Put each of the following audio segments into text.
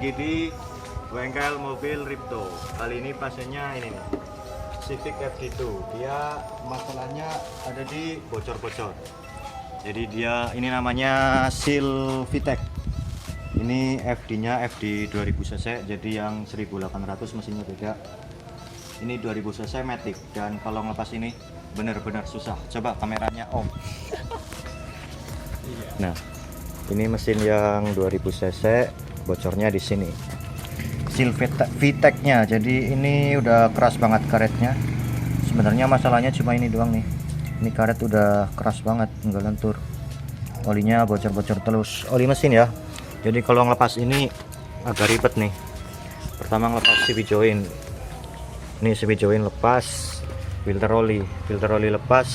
lagi di bengkel mobil Ripto. Kali ini pasiennya ini nih, Civic FD2. Dia masalahnya ada di bocor-bocor. Jadi dia ini namanya seal VTEC. Ini FD-nya FD 2000 cc, jadi yang 1800 mesinnya beda. Ini 2000 cc matic, dan kalau ngelepas ini benar-benar susah. Coba kameranya om. Nah, ini mesin yang 2000 cc, bocornya di sini. Seal VTEC-nya, jadi ini udah keras banget karetnya. Sebenarnya masalahnya cuma ini doang nih. Ini karet udah keras banget, nggak lentur. Olinya bocor-bocor terus. Oli mesin ya. Jadi kalau ngelepas ini agak ribet nih. Pertama ngelepas CV join. Ini CV join lepas, filter oli lepas,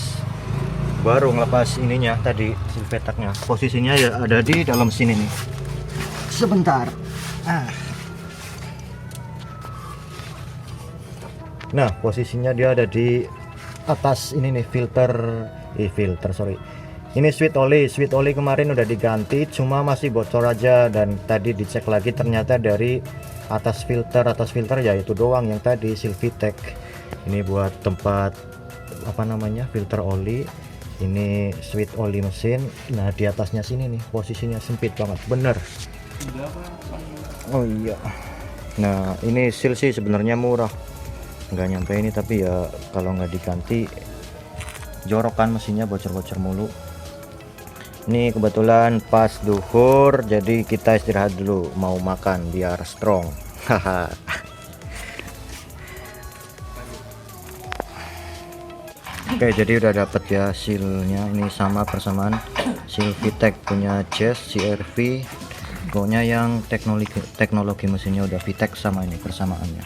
baru ngelepas ininya tadi seal VTEC-nya. Posisinya ya ada di dalam sini nih. Sebentar. Nah, posisinya dia ada di atas ini nih, ini sweet oli kemarin udah diganti, cuma masih bocor aja, dan tadi dicek lagi ternyata dari atas filter ya itu doang yang tadi seal VTEC. Ini buat tempat apa namanya, filter oli. Ini sweet oli mesin. Nah, di atasnya sini nih posisinya sempit banget bener. Oh iya. Nah, ini seal sih sebenarnya murah, nggak nyampe ini, tapi ya kalau nggak diganti jorok kan mesinnya, bocor-bocor mulu. Ini kebetulan pas duhur, jadi kita istirahat dulu, mau makan biar strong. Haha. Oke, jadi udah dapet ya sealnya. Ini sama persamaan seal VTEC punya Jazz CRV. Pokoknya yang teknologi mesinnya udah VTEC, sama ini persamaannya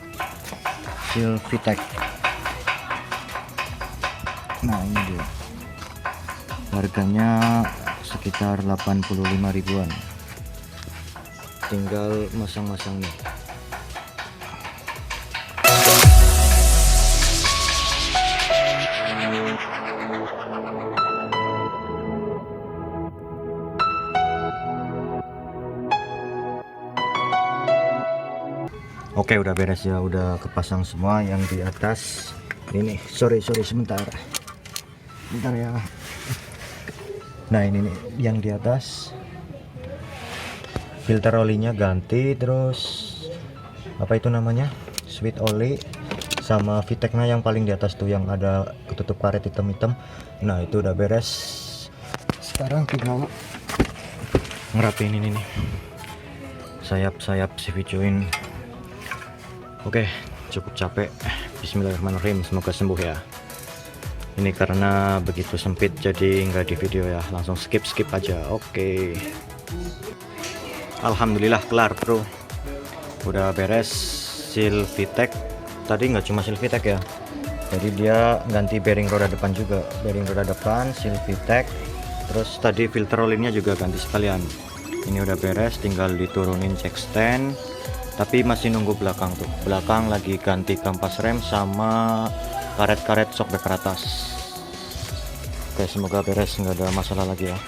seal VTEC. Nah, ini dia harganya sekitar 85 ribuan, tinggal masang-masangnya. Oke, udah beres ya, udah kepasang semua yang di atas. Ini sorry sebentar ya. Nah, ini nih yang di atas, filter olinya ganti, terus apa itu namanya, sweet oli, sama VTEC-nya yang paling di atas tuh yang ada ketutup karet hitam-hitam. Nah, itu udah beres. Sekarang tinggal ngerapiin ini nih, sayap CV join. Oke, cukup capek. Bismillahirrahmanirrahim, semoga sembuh ya. Ini karena begitu sempit jadi nggak di video ya, langsung skip aja. Oke. Alhamdulillah kelar bro, udah beres seal VTEC. Tadi nggak cuma seal VTEC ya, jadi dia ganti bearing roda depan juga, bearing roda depan seal VTEC, terus tadi filter oilnya juga ganti sekalian. Ini udah beres, tinggal diturunin jack stand, tapi masih nunggu belakang tuh. Belakang lagi ganti kampas rem sama karet-karet shock breaker atas. Oke, semoga beres, nggak ada masalah lagi ya.